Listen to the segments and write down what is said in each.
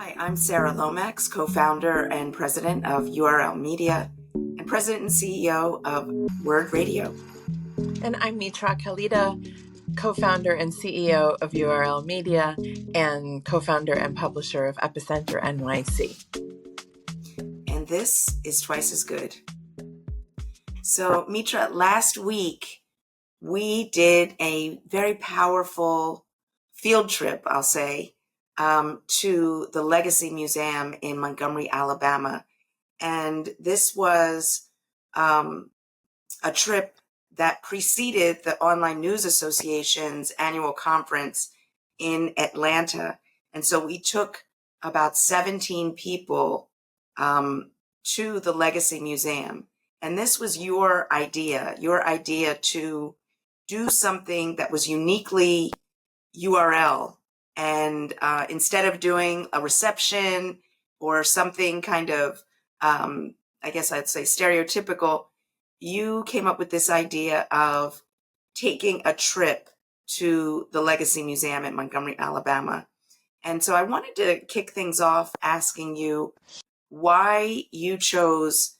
Hi, I'm Sarah Lomax, co-founder and president of URL Media and president and CEO of Word Radio. And I'm Mitra Khalida, co-founder and CEO of URL Media and co-founder and publisher of Epicenter NYC. And this is Twice as Good. So, Mitra, last week we did a very powerful field trip, I'll say, to the Legacy Museum in Montgomery, Alabama. And this was a trip that preceded the Online News Association's annual conference in Atlanta. And so we took about 17 people to the Legacy Museum. And this was your idea to do something that was uniquely URL. And instead of doing a reception or something kind of, I guess I'd say stereotypical, you came up with this idea of taking a trip to the Legacy Museum in Montgomery, Alabama. And so I wanted to kick things off asking you why you chose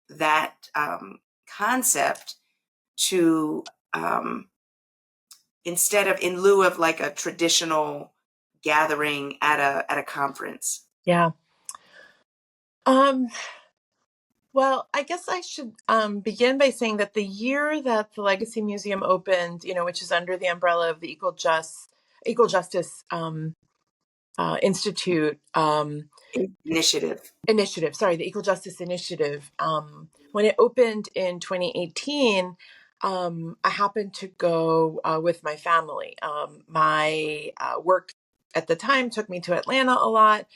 that concept to, instead of, in lieu of like a traditional gathering at a conference. Yeah. Well, I guess I should begin by saying that the year that the Legacy Museum opened, which is under the umbrella of the Equal Justice Institute Initiative. The Equal Justice Initiative. When it opened in 2018, I happened to go with my family. My work at the time took me to Atlanta a lot,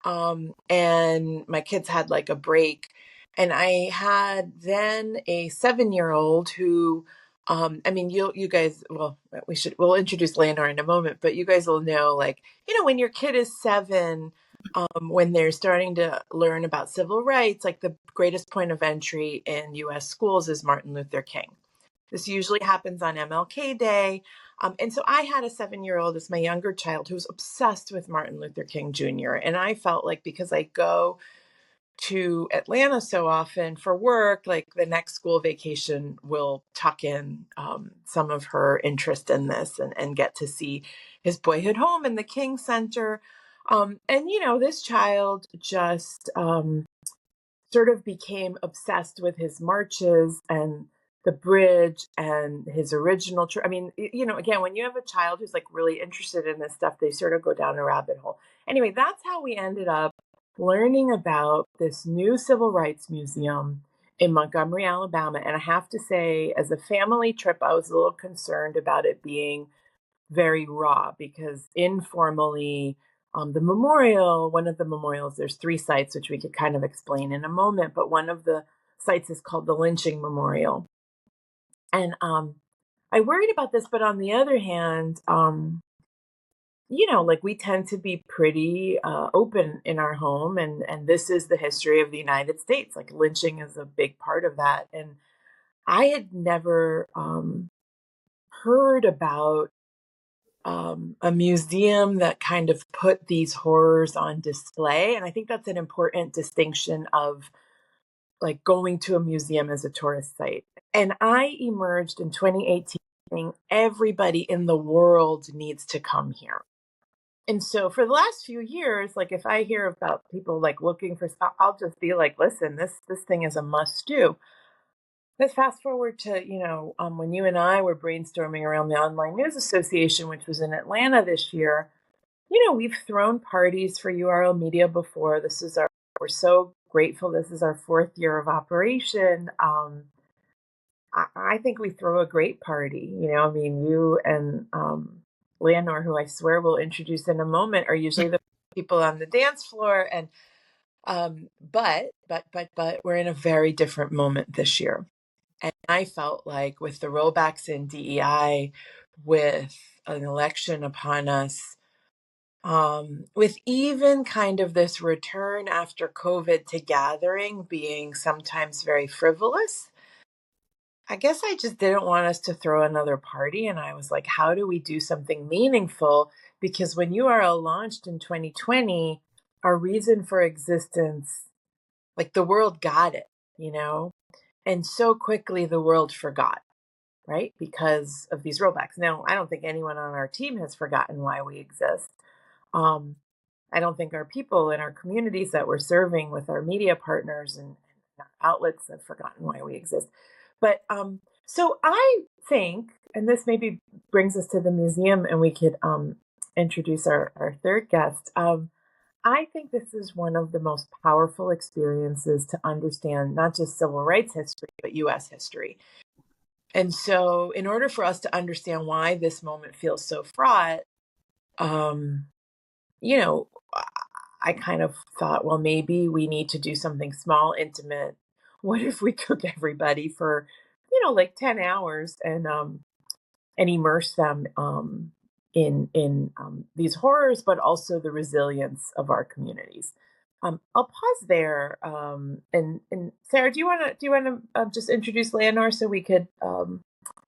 and my kids had like a break. And I had then a 7-year-old who, you guys, we'll introduce Leonor in a moment, but you guys will know, when your kid is 7, when they're starting to learn about civil rights, like the greatest point of entry in U.S. schools is Martin Luther King. This usually happens on MLK Day. And so I had a 7-year-old as my younger child who was obsessed with Martin Luther King Jr. And I felt like because I go to Atlanta so often for work, like the next school vacation will tuck in some of her interest in this and get to see his boyhood home in the King Center. This child just sort of became obsessed with his marches and the bridge and his original. Again, when you have a child who's like really interested in this stuff, they sort of go down a rabbit hole. Anyway, that's how we ended up learning about this new civil rights museum in Montgomery, Alabama. And I have to say, as a family trip, I was a little concerned about it being very raw because informally, one of the memorials, there's 3 sites, which we could kind of explain in a moment, but one of the sites is called the Lynching Memorial. And I worried about this, but on the other hand, we tend to be pretty open in our home, and this is the history of the United States. Like lynching is a big part of that. And I had never heard about a museum that kind of put these horrors on display. And I think that's an important distinction of like going to a museum as a tourist site. And I emerged in 2018 saying everybody in the world needs to come here. And so for the last few years, like if I hear about people like looking for stuff, I'll just be like, listen, this thing is a must do. Let's fast forward to, when you and I were brainstorming around the Online News Association, which was in Atlanta this year. We've thrown parties for URL Media before. We're so grateful. This is our 4th year of operation. I think we throw a great party. You and Leonor, who I swear we'll introduce in a moment, are usually the people on the dance floor. And but we're in a very different moment this year. And I felt like with the rollbacks in DEI, with an election upon us, with even kind of this return after COVID to gathering being sometimes very frivolous, I guess I just didn't want us to throw another party. And I was like, how do we do something meaningful? Because when URL launched in 2020, our reason for existence, like the world got it, you know? And so quickly the world forgot, right? Because of these rollbacks. Now, I don't think anyone on our team has forgotten why we exist. Um, I don't think our people in our communities that we're serving with our media partners and our outlets have forgotten why we exist. But so I think, and this maybe brings us to the museum, and we could introduce our third guest. I think this is one of the most powerful experiences to understand not just civil rights history, but US history. And so, in order for us to understand why this moment feels so fraught, um, you know, I kind of thought, well, maybe we need to do something small, intimate. What if we took everybody for, like 10 hours and immerse them in these horrors, but also the resilience of our communities. I'll pause there. And Sarah, do you want to just introduce Leonor so we could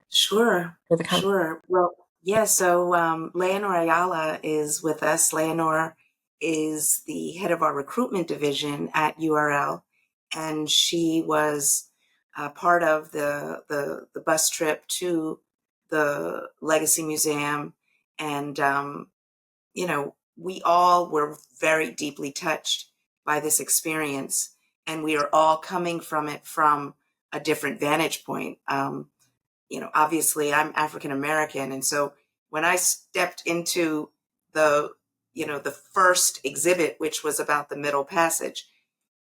Sure, for the sure. Well, yeah, so Leonor Ayala is with us. Leonor is the head of our recruitment division at URL, and she was part of the bus trip to the Legacy Museum. And, we all were very deeply touched by this experience, and we are all coming from it from a different vantage point. Obviously I'm African American. And so when I stepped into the, the first exhibit, which was about the Middle Passage,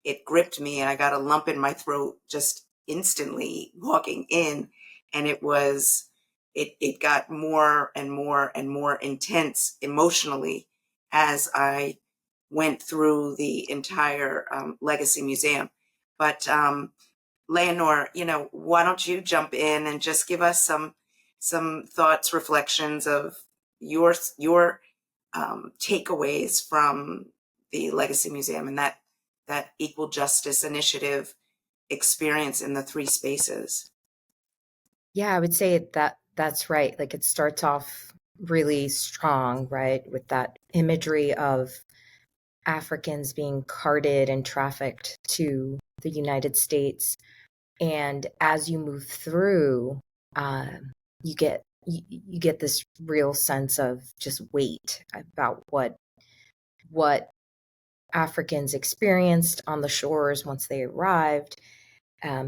it gripped me and I got a lump in my throat just instantly walking in. And it got more and more and more intense emotionally as I went through the entire Legacy Museum. But Leonor, why don't you jump in and just give us some thoughts, reflections of your takeaways from the Legacy Museum and that equal justice initiative experience in the three spaces. Yeah, I would say that's right. Like it starts off really strong, right, with that imagery of Africans being carted and trafficked to the United States. And as you move through, you get this real sense of just weight about what Africans experienced on the shores once they arrived,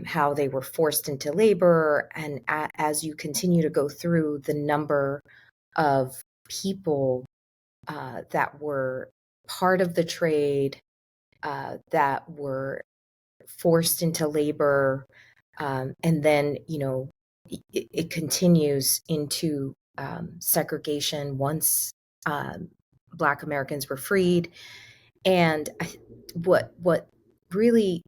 how they were forced into labor. And as you continue to go through, the number of people that were part of the trade, that were forced into labor, and then, it continues into segregation once Black Americans were freed. And what really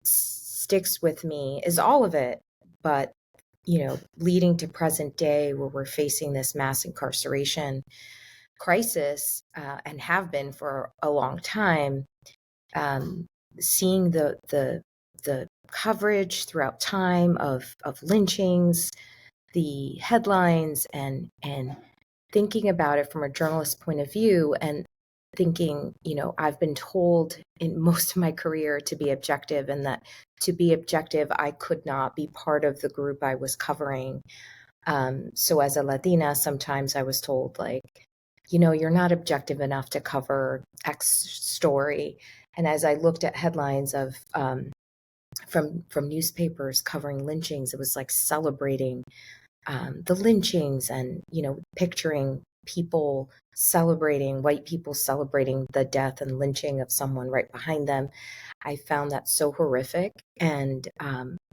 sticks with me is all of it, but leading to present day where we're facing this mass incarceration crisis, and have been for a long time, seeing the coverage throughout time of lynchings, the headlines, and thinking about it from a journalist point of view, and thinking, I've been told in most of my career to be objective, and that to be objective, I could not be part of the group I was covering. So as a Latina, sometimes I was told, like, you're not objective enough to cover X story. And as I looked at headlines of from newspapers covering lynchings, it was like celebrating the lynchings, and picturing white people celebrating the death and lynching of someone right behind them. I found that so horrific, and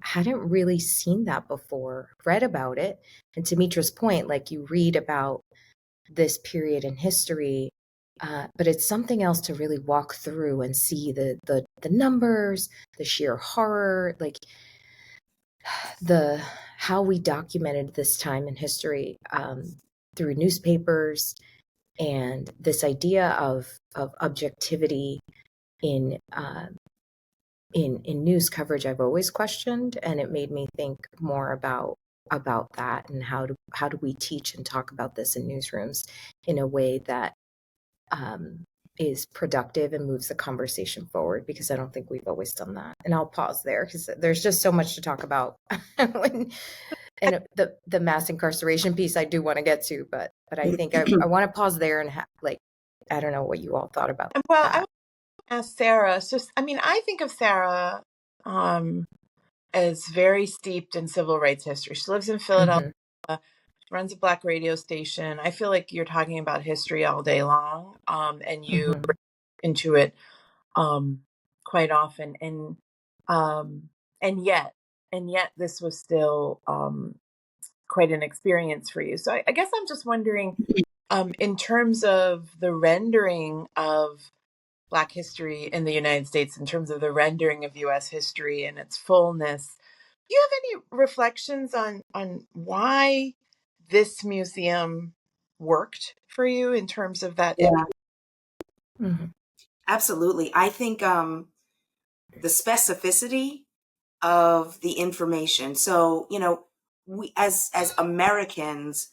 hadn't really seen that before, read about it. And to Mitra's point, like, you read about this period in history, but it's something else to really walk through and see the numbers, the sheer horror, like how we documented this time in history, through newspapers, and this idea of objectivity in news coverage I've always questioned, and it made me think more about that, and how do we teach and talk about this in newsrooms in a way that is productive and moves the conversation forward, because I don't think we've always done that. And I'll pause there because there's just so much to talk about. And the mass incarceration piece I do want to get to, but I think I want to pause there and I don't know what you all thought about Well, that. I want to ask Sara. So, I mean, I think of Sara as very steeped in civil rights history. She lives in Philadelphia. She runs a Black radio station. I feel like you're talking about history all day long, and you into it quite often, and yet this was still quite an experience for you. So I guess I'm just wondering, in terms of the rendering of Black history in the United States, in terms of the rendering of U.S. history and its fullness, do you have any reflections on why this museum worked for you in terms of that? Yeah. Absolutely. I think the specificity of the information. So, we as Americans,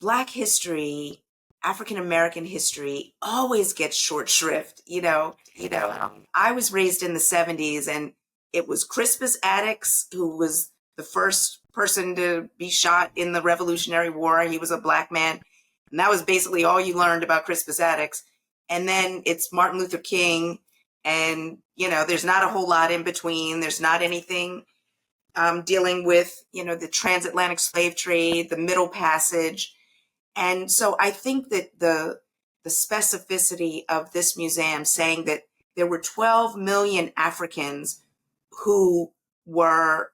Black history, African American history always gets short shrift. I was raised in the 70s, and it was Crispus Attucks who was the first person to be shot in the Revolutionary War. He was a Black man, and that was basically all you learned about Crispus Attucks. And then it's Martin Luther King, and there's not a whole lot in between. There's not anything dealing with the transatlantic slave trade, the Middle Passage. And so I think that the specificity of this museum, saying that there were 12 million Africans who were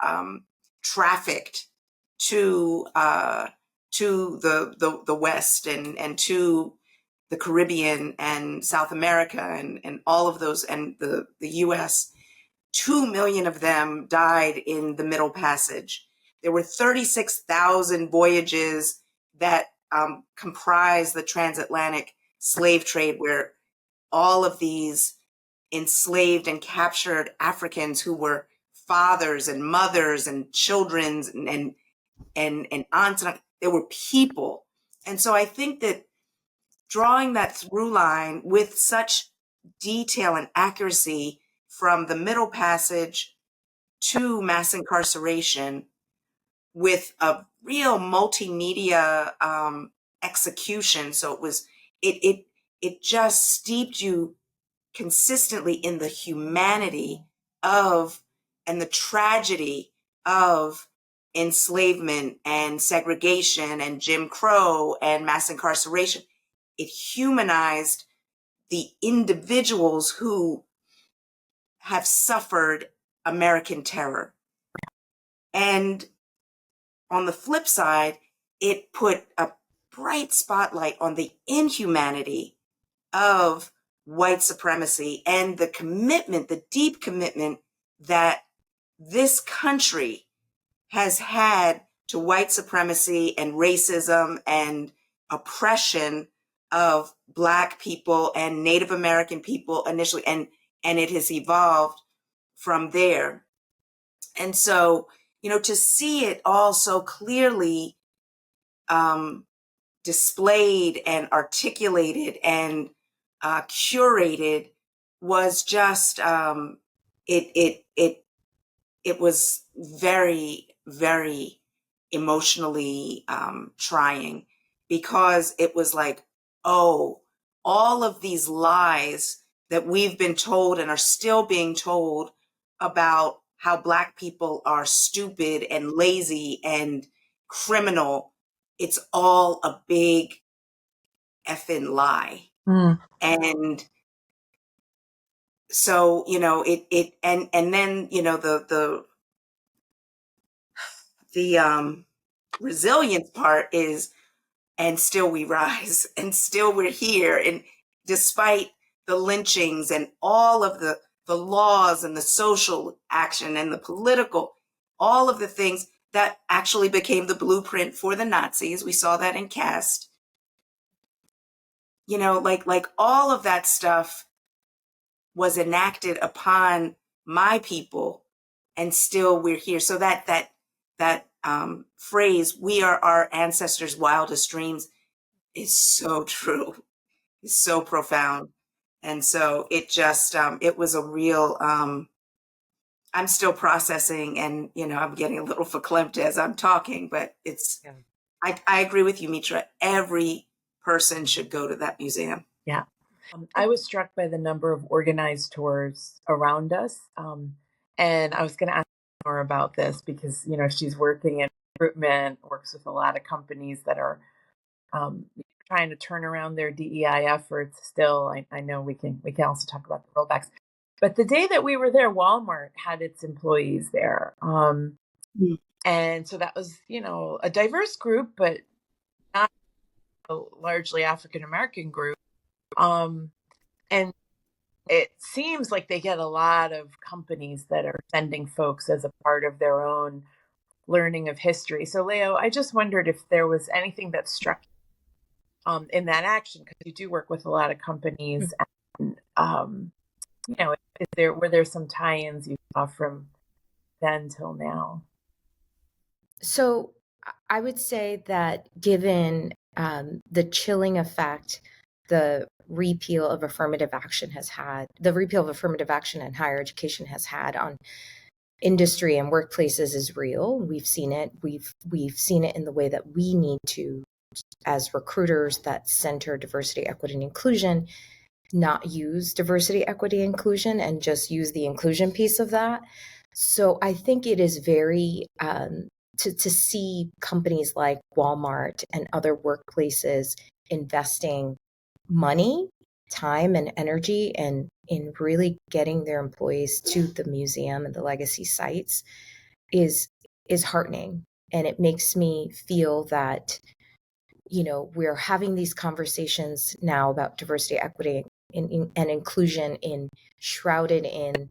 trafficked to the West and to the Caribbean and South America and all of those, and the U.S. 2 million of them died in the Middle Passage. There were 36,000 voyages that comprise the transatlantic slave trade, where all of these enslaved and captured Africans who were fathers and mothers and children and aunts, and they were people. And so I think that drawing that through line with such detail and accuracy from the Middle Passage to mass incarceration, with a real multimedia execution. So it just steeped you consistently in the humanity of and the tragedy of enslavement and segregation and Jim Crow and mass incarceration. It humanized the individuals who have suffered American terror. And on the flip side, it put a bright spotlight on the inhumanity of white supremacy and the commitment, the deep commitment that this country has had to white supremacy and racism and oppression of Black people and Native American people initially, and it has evolved from there. And so, to see it all so clearly displayed and articulated and curated was just it was very, very emotionally trying, because it was like, oh, all of these lies that we've been told and are still being told about how Black people are stupid and lazy and criminal, it's all a big effing lie. And so, and then, the resilience part is, and still we rise, and still we're here. And despite the lynchings and all of the laws and the social action and the political, all of the things that actually became the blueprint for the Nazis. We saw that in Caste. Like all of that stuff was enacted upon my people, and still we're here. So that phrase, "We are our ancestors' wildest dreams," is so true. It's so profound. And so it just, it was a real, I'm still processing, and, I'm getting a little verklempt as I'm talking, but Yeah. I agree with you, Mitra. Every person should go to that museum. Yeah. I was struck by the number of organized tours around us. And I was going to ask more about this because, she's working in recruitment, works with a lot of companies that are trying to turn around their DEI efforts still. I know we can also talk about the rollbacks. But the day that we were there, Walmart had its employees there. And so that was, a diverse group, but not a largely African American group. And it seems like they get a lot of companies that are sending folks as a part of their own learning of history. So, Leo, I just wondered if there was anything that struck in that action, because you do work with a lot of companies. And, were there some tie-ins you saw from then till now? So I would say that given the chilling effect the repeal of affirmative action in higher education has had on industry and workplaces is real. We've seen it. We've seen it in the way that we need to, as recruiters that center diversity, equity, and inclusion, not use diversity, equity, inclusion, and just use the inclusion piece of that. So I think it is very to see companies like Walmart and other workplaces investing money, time, and energy in really getting their employees to the museum and the legacy sites is heartening. And it makes me feel that, we're having these conversations now about diversity, equity, and inclusion shrouded in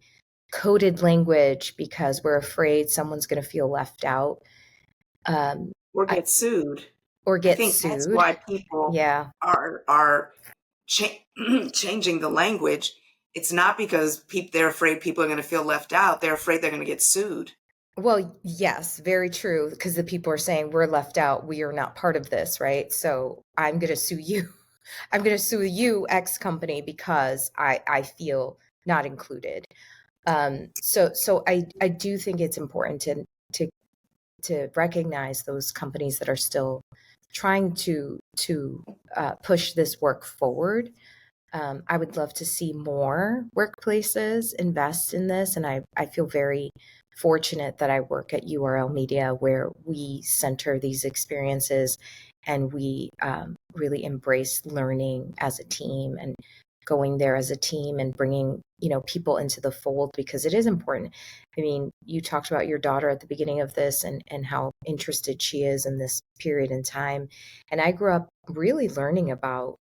coded language because we're afraid someone's going to feel left out. Or get sued. Or I get think sued. that's why people Yeah. are changing the language. It's not because they're afraid people are going to feel left out. They're afraid they're going to get sued. Well, yes, very true. Because the people are saying we're left out. We are not part of this, right? So I'm going to sue you. I'm going to sue you, X company, because I feel not included. So I do think it's important to recognize those companies that are still trying to push this work forward. I would love to see more workplaces invest in this, and I feel very fortunate that I work at URL Media, where we center these experiences and we really embrace learning as a team and going there as a team and bringing people into the fold, because it is important. I mean, you talked about your daughter at the beginning of this and how interested she is in this period in time, and I grew up really learning about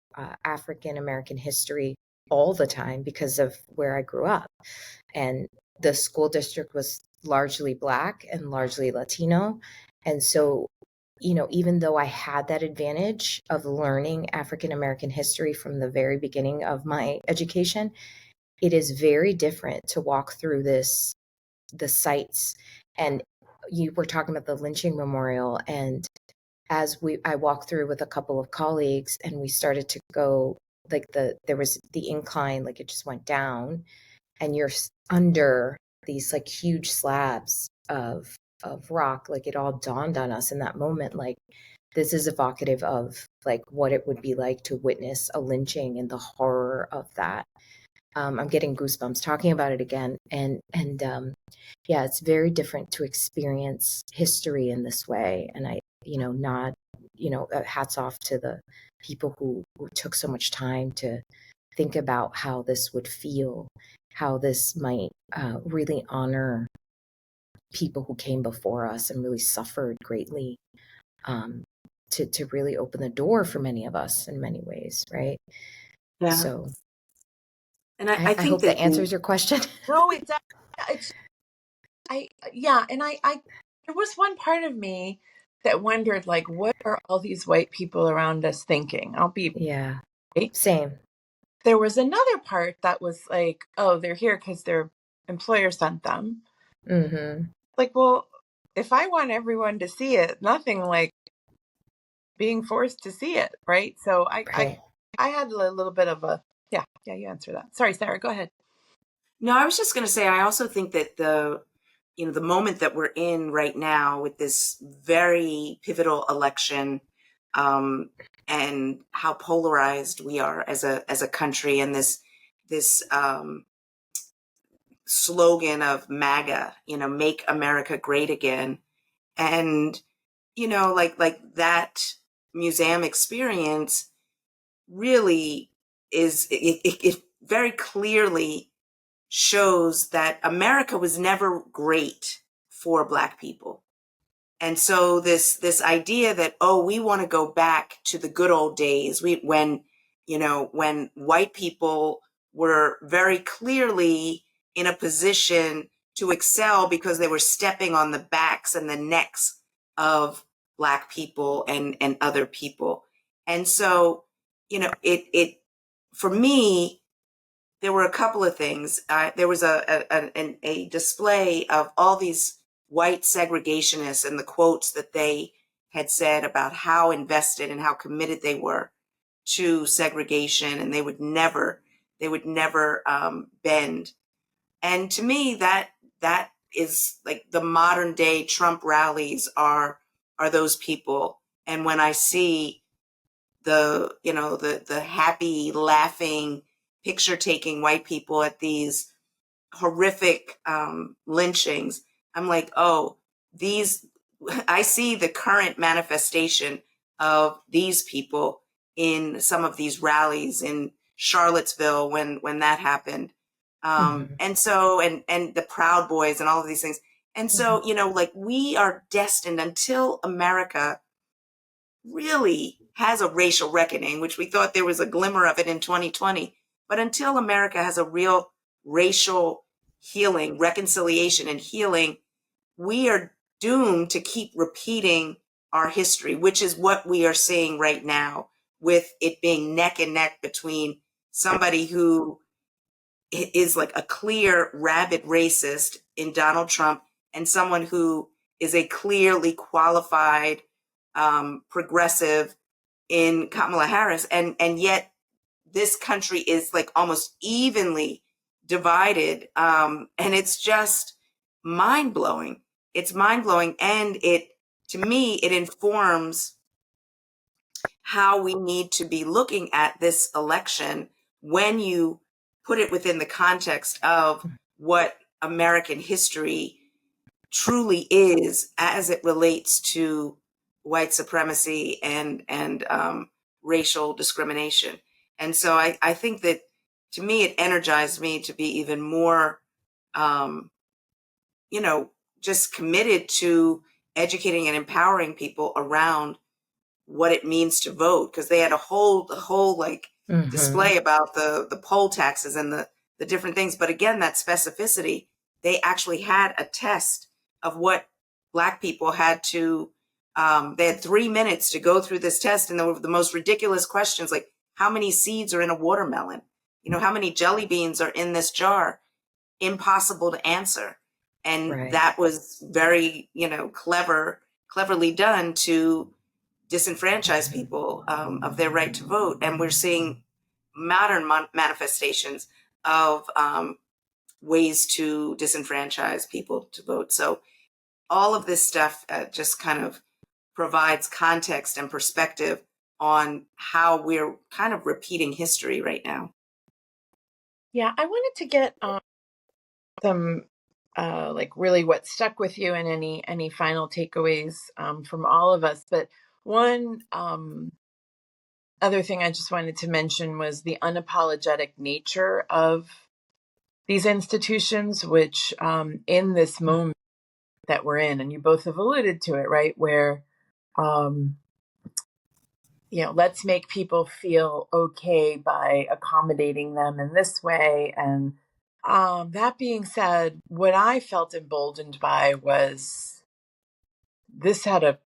African American history all the time because of where I grew up, and the school district was largely Black and largely Latino, and so even though I had that advantage of learning African American history from the very beginning of my education, it is very different to walk through the sites. And you were talking about the lynching memorial, and as I walked through with a couple of colleagues and we started to go, like there was the incline, like it just went down, and you're under these like huge slabs of rock. Like it all dawned on us in that moment, like this is evocative of like what it would be like to witness a lynching and the horror of that. I'm getting goosebumps talking about it again, and yeah, it's very different to experience history in this way. And I, not, hats off to the people who took so much time to think about how this would feel, how this might really honor people who came before us and really suffered greatly, to really open the door for many of us in many ways, right? Yeah. So, and I think hope that answers your question. No, it's and I there was one part of me that wondered, like, what are all these white people around us thinking? I'll be Yeah, right? same. There was another part that was like, oh, they're here because their employer sent them. Mm-hmm. Like, well, if I want everyone to see it, nothing like being forced to see it, right? So I had a little bit of a Yeah, you answer that. Sorry, Sarah, go ahead. No, I was just going to say, I also think that the moment that we're in right now with this very pivotal election, and how polarized we are as a country, and this slogan of MAGA, make America great again. And, like that museum experience really it very clearly shows that America was never great for Black people. And so this idea that, oh, we want to go back to the good old days, when white people were very clearly in a position to excel because they were stepping on the backs and the necks of Black people and other people. And so, it for me, there were a couple of things. There was a display of all these white segregationists and the quotes that they had said about how invested and how committed they were to segregation, and they would never bend. And to me, that is like the modern day Trump rallies are those people. And when I see the happy, laughing, picture taking white people at these horrific lynchings, I'm like, oh, these I see the current manifestation of these people in some of these rallies in Charlottesville when that happened. And so and the Proud Boys and all of these things. And so, like, we are destined, until America really has a racial reckoning, which we thought there was a glimmer of it in 2020. But until America has a real racial healing, reconciliation, and healing, we are doomed to keep repeating our history, which is what we are seeing right now, with it being neck and neck between somebody who is like a clear, rabid racist in Donald Trump and someone who is a clearly qualified progressive in Kamala Harris. And yet this country is like almost evenly divided. And it's just mind blowing. It's mind blowing. And to me, it informs how we need to be looking at this election when you put it within the context of what American history truly is as it relates to white supremacy and racial discrimination. And so I think that, to me, it energized me to be even more, um, just committed to educating and empowering people around what it means to vote, because they had a whole like display about the poll taxes and the different things. But again, that specificity, they actually had a test of what Black people had to, they had 3 minutes to go through this test. And there were the most ridiculous questions, like how many seeds are in a watermelon? How many jelly beans are in this jar? Impossible to answer. And that was very, cleverly done to disenfranchise people of their right to vote. And we're seeing modern manifestations of ways to disenfranchise people to vote. So all of this stuff just kind of provides context and perspective on how we're kind of repeating history right now. Yeah, I wanted to get some like really what stuck with you and any final takeaways from all of us. But one other thing I just wanted to mention was the unapologetic nature of these institutions, which in this moment that we're in, and you both have alluded to it, right, where let's make people feel okay by accommodating them in this way. And that being said, what I felt emboldened by was this had a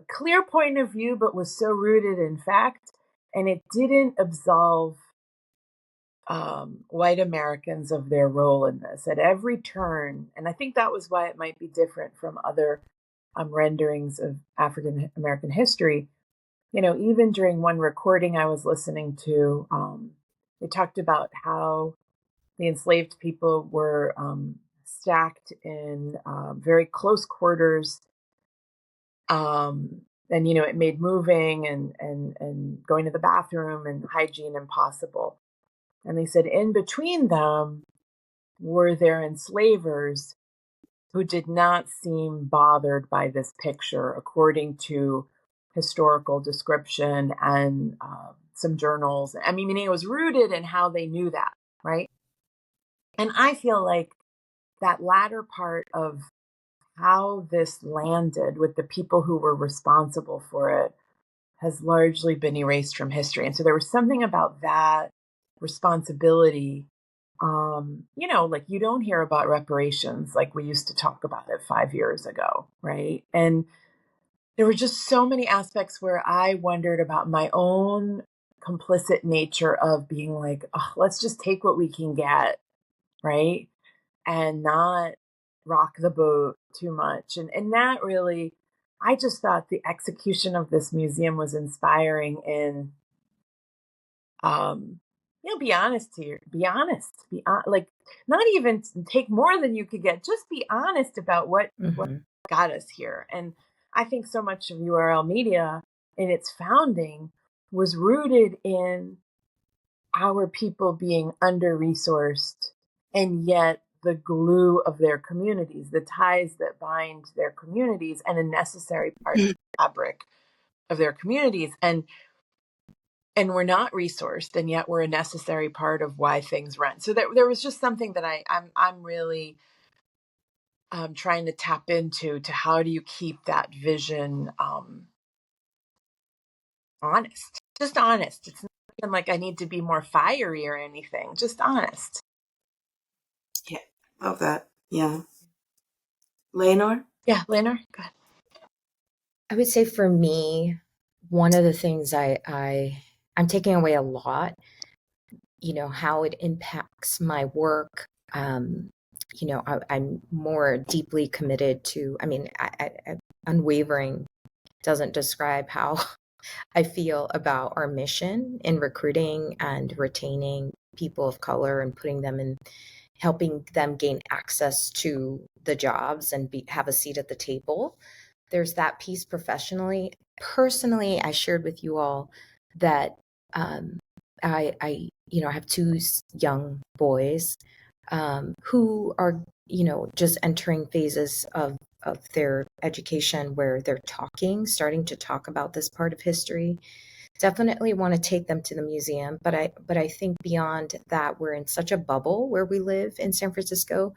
clear point of view, but was so rooted in fact, and it didn't absolve white Americans of their role in this at every turn. And I think that was why it might be different from other renderings of African American history. even during one recording I was listening to, they talked about how the enslaved people were stacked in very close quarters. And it made moving and going to the bathroom and hygiene impossible. And they said in between them were their enslavers who did not seem bothered by this picture, according to historical description and some journals. I mean, meaning it was rooted in how they knew that, right? And I feel like that latter part of how this landed with the people who were responsible for it has largely been erased from history. And so there was something about that responsibility. Like you don't hear about reparations like we used to talk about it 5 years ago, right? And there were just so many aspects where I wondered about my own complicit nature of being like, oh, let's just take what we can get, right? And not rock the boat too much. And that really, I just thought the execution of this museum was inspiring in, be honest here, like not even take more than you could get, just be honest about what got us here. And I think so much of URL media in its founding was rooted in our people being under-resourced and yet the glue of their communities, the ties that bind their communities and a necessary part of the fabric of their communities. And we're not resourced, and yet we're a necessary part of why things run. So there was just something that I'm really trying to tap into, to how do you keep that vision honest, just honest. It's not even like I need to be more fiery or anything, just honest. Yeah, love that. Yeah. Leonor? Yeah, Leonor, go ahead. I would say for me, one of the things I'm taking away a lot, how it impacts my work. I'm more deeply committed to, unwavering doesn't describe how I feel about our mission in recruiting and retaining people of color and putting them in, helping them gain access to the jobs and have a seat at the table. There's that piece professionally. Personally, I shared with you all that I have two young boys who are, just entering phases of their education where they're starting to talk about this part of history. Definitely want to take them to the museum, but I think beyond that, we're in such a bubble where we live in San Francisco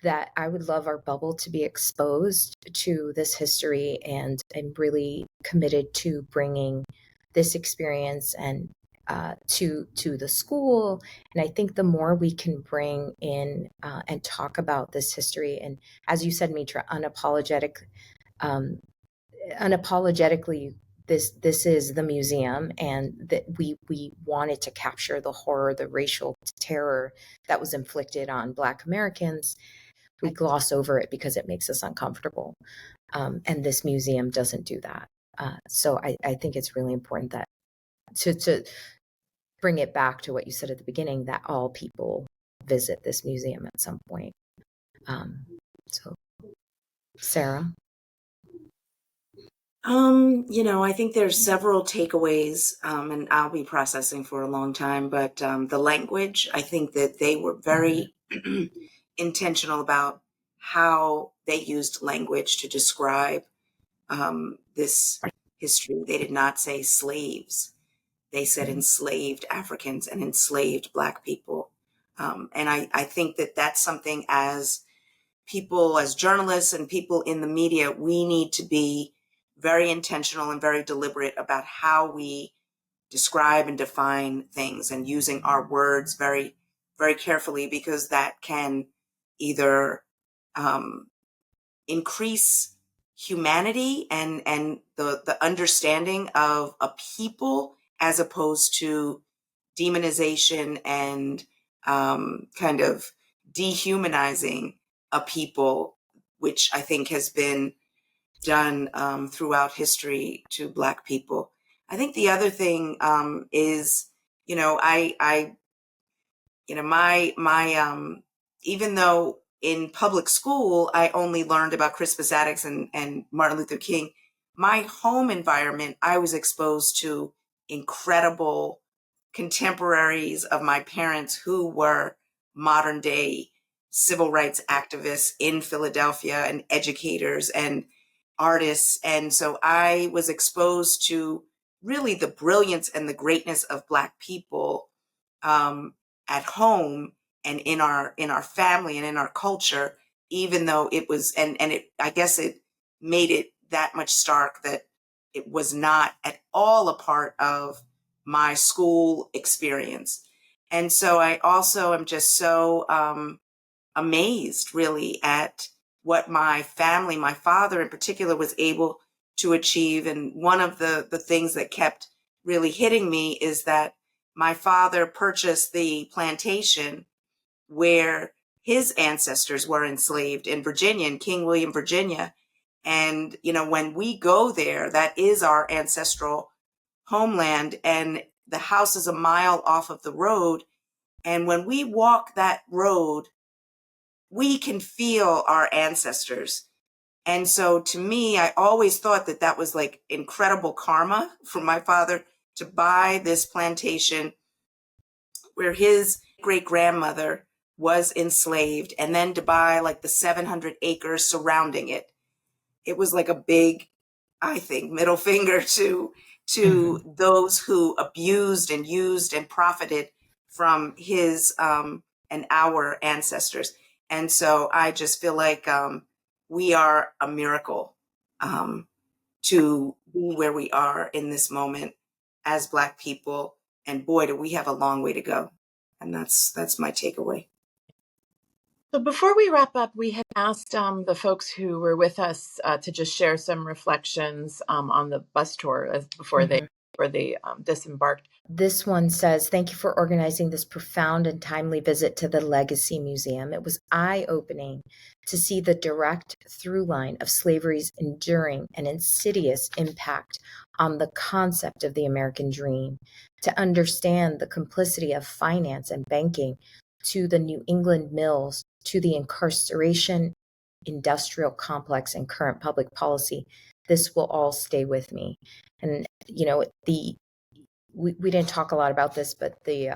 that I would love our bubble to be exposed to this history, and I'm really committed to bringing this experience and to the school. And I think the more we can bring in and talk about this history, and as you said, Mitra, unapologetically, this is the museum, and that we wanted to capture the horror, the racial terror that was inflicted on Black Americans. We gloss over it because it makes us uncomfortable. And this museum doesn't do that. So I think it's really important that to bring it back to what you said at the beginning, that all people visit this museum at some point. So, Sara? I think there's several takeaways, and I'll be processing for a long time, but the language, I think that they were very intentional about how they used language to describe this history. They did not say slaves. They said enslaved Africans and enslaved Black people. And I think that that's something, as people, as journalists and people in the media, we need to be very intentional and very deliberate about how we describe and define things, and using our words very, very carefully, because that can either increase humanity and the understanding of a people, as opposed to demonization and kind of dehumanizing a people, which I think has been done throughout history to Black people. I think the other thing is, I even though in public school I only learned about Crispus Attucks and Martin Luther King, my home environment, I was exposed to incredible contemporaries of my parents who were modern day civil rights activists in Philadelphia and educators and artists. And so I was exposed to really the brilliance and the greatness of Black people at home and in our family and in our culture, even though it was and it I guess it made it that much stark that it was not at all a part of my school experience. And so I also am just so amazed really at what my family, my father in particular, was able to achieve. And one of the things that kept really hitting me is that my father purchased the plantation where his ancestors were enslaved in Virginia, in King William, Virginia. And, when we go there, that is our ancestral homeland. And the house is a mile off of the road. And when we walk that road, we can feel our ancestors. And so to me, I always thought that that was like incredible karma for my father to buy this plantation where his great grandmother was enslaved and then to buy like the 700 acres surrounding it. It was like a big, I think, middle finger to those who abused and used and profited from his and our ancestors. And so I just feel like we are a miracle to be where we are in this moment as Black people. And boy, do we have a long way to go. And that's my takeaway. So before we wrap up, we had asked the folks who were with us to just share some reflections on the bus tour before they disembarked. This one says, thank you for organizing this profound and timely visit to the Legacy Museum. It was eye-opening to see the direct through line of slavery's enduring and insidious impact on the concept of the American dream, to understand the complicity of finance and banking to the New England mills, to the incarceration industrial complex and current public policy. This will all stay with me. And, we didn't talk a lot about this, but the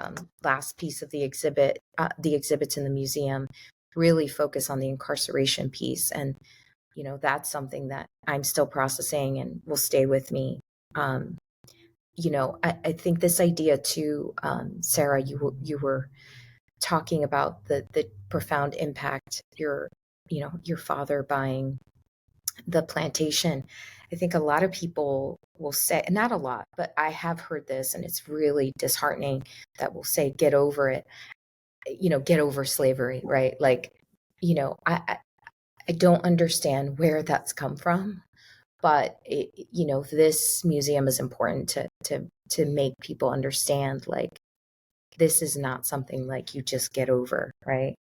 last piece of the exhibits in the museum really focus on the incarceration piece. And, that's something that I'm still processing and will stay with me. I think this idea too, Sara, you were talking about the profound impact your father buying the plantation. I think a lot of people will say, not a lot, but I have heard this, and it's really disheartening, that will say, get over it, get over slavery, right? Like, I don't understand where that's come from, but this museum is important to make people understand, like, this is not something like you just get over, right?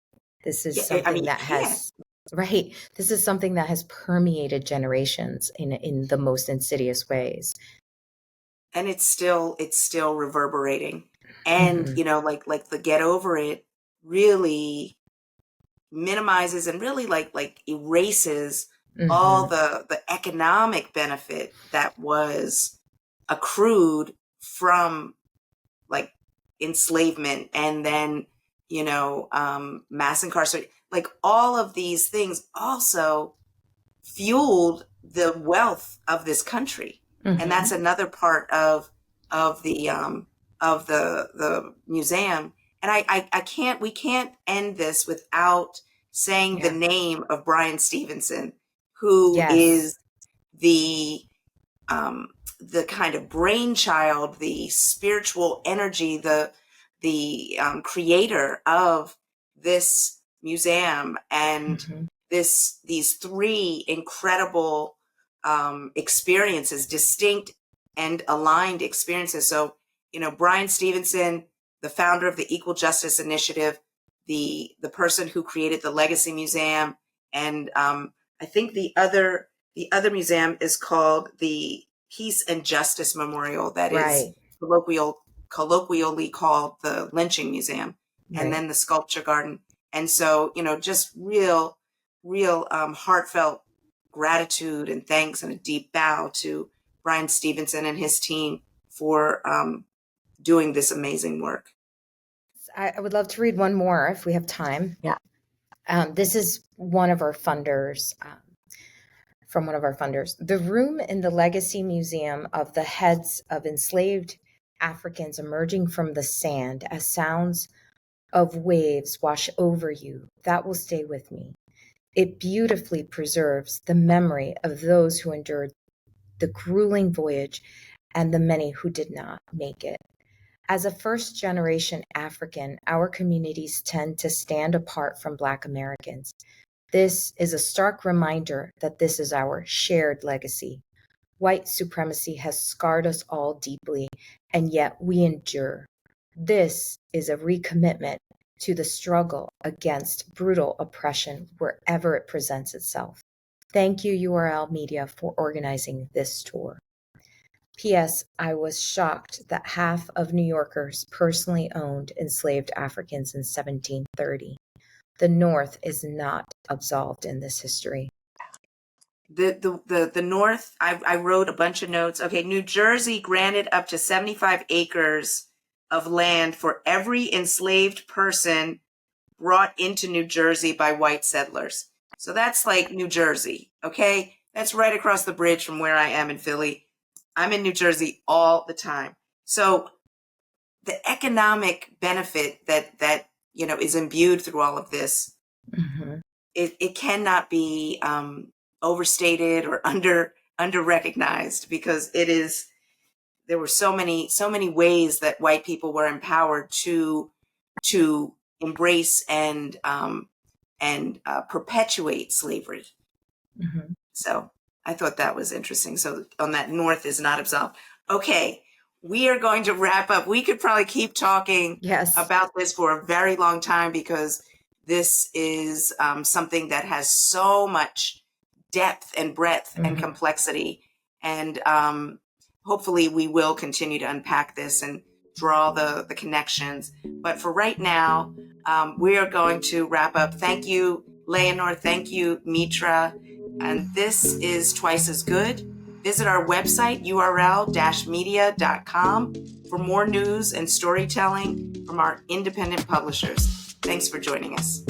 This is something that has, right. This is something that has permeated generations in the most insidious ways. And it's still reverberating. And, like the get over it really minimizes and really like erases all the economic benefit that was accrued from like enslavement and then, mass incarceration. Like all of these things also fueled the wealth of this country. And that's another part of the museum. And we can't end this without saying the name of Bryan Stevenson, who is the kind of brainchild, the spiritual energy, the creator of this museum and these three incredible experiences, distinct and aligned experiences. So, Bryan Stevenson, the founder of the Equal Justice Initiative, the person who created the Legacy Museum, and I think the other museum is called the Peace and Justice Memorial that is Right. colloquially called the Lynching Museum, and Right. then the Sculpture Garden. And so, just real heartfelt gratitude and thanks and a deep bow to Brian Stevenson and his team for doing this amazing work. I would love to read one more if we have time. Yeah. This is one of our funders, from one of our funders. The room in the Legacy Museum of the heads of enslaved Africans emerging from the sand as sounds of waves wash over you, that will stay with me. It beautifully preserves the memory of those who endured the grueling voyage and the many who did not make it. As a first-generation African, our communities tend to stand apart from Black Americans. This is a stark reminder that this is our shared legacy. White supremacy has scarred us all deeply, and yet we endure. This is a recommitment to the struggle against brutal oppression wherever it presents itself. Thank you, URL Media, for organizing this tour. P.S. I was shocked that half of New Yorkers personally owned enslaved Africans in 1730. The North is not absolved in this history. The North, I wrote a bunch of notes. Okay, New Jersey granted up to 75 acres of land for every enslaved person brought into New Jersey by white settlers. So that's like New Jersey, okay? That's right across the bridge from where I am in Philly. I'm in New Jersey all the time. So the economic benefit that is imbued through all of this, it cannot be overstated or under recognized, because there were so many ways that white people were empowered to embrace and perpetuate slavery. So I thought that was interesting. So on that, North is not absolved. Okay, we are going to wrap up. We could probably keep talking about this for a very long time, because this is something that has so much depth and breadth and complexity. And hopefully we will continue to unpack this and draw the connections. But for right now, we are going to wrap up. Thank you, Leonor. Thank you, Mitra. And this is Twice as Good. Visit our website, url-media.com, for more news and storytelling from our independent publishers. Thanks for joining us.